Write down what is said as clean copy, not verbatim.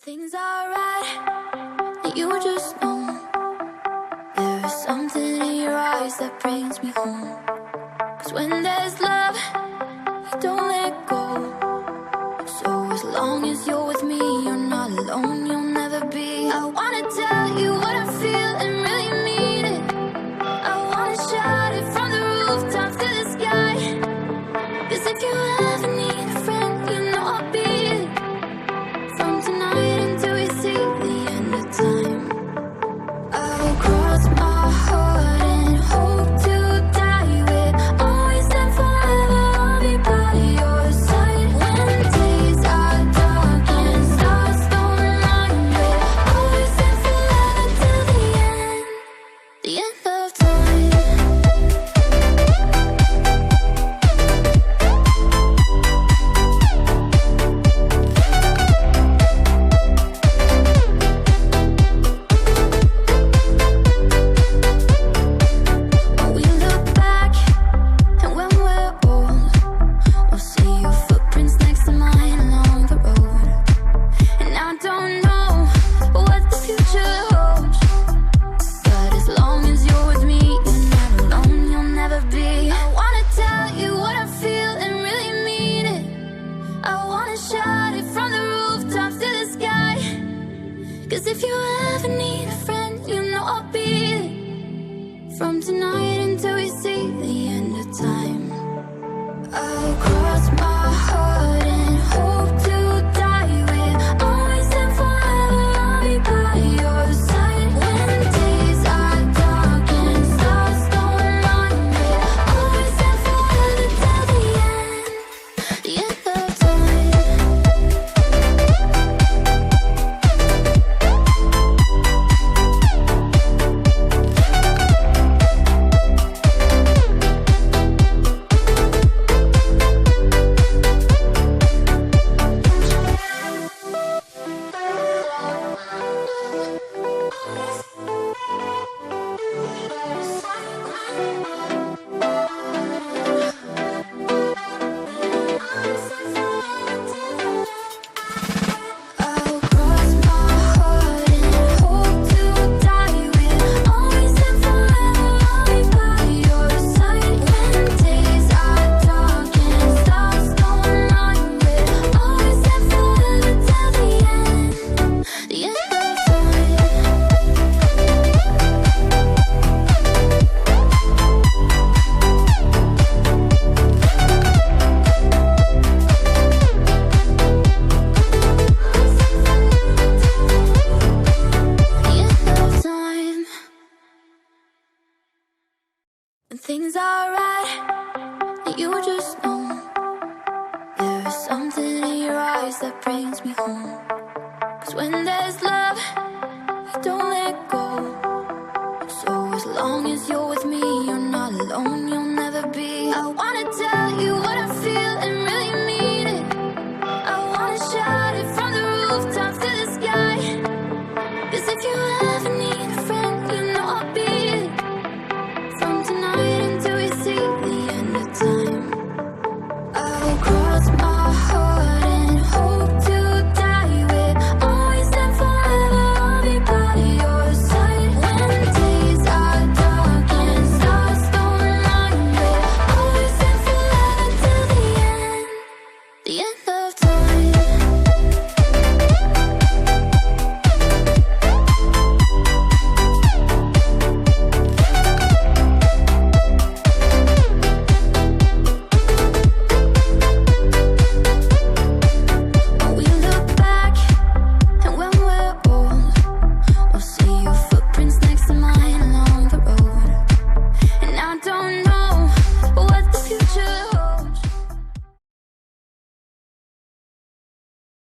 Things are right, and you just know there is something in your eyes that brings me home. 'Cause when there's love, you don't let go. So as long as you're with me, you're not alone, you'll never be. I wanna tell you what I feel and really mean it. I wanna shout it from the rooftops to the sky. 'Cause if you ever need a friend, you know I'll be it. From tonight until we see the end of time, I'll cross my heart and hope to die with. Always and forever, I'll be by your side. When days are dark and stars don't light with. Always and forever till the end of time. We look back, and when we're old, we'll see your footprints next to mine along the road. And I don't know what the future holds, but as long as you're with me, you're not alone, you'll never be. I wanna tell you what I feel and really mean it. I wanna shout it from the rooftops to the sky. 'Cause if you ever need a friend, you know I'll be it. From tonight until we see the end of time, I'll cross my heart and hope to die with. Always and forever, I'll be by your side. When days are dark and stars don't light with. Always and forever till the end of time. I'll cross my heart and hope to die with. Always and forever, I'll be by your side. When days are dark and stars don't light with. Always and forever till the end of time. Time. And things are right, and you just know there is something in your eyes that brings me home. 'Cause when there's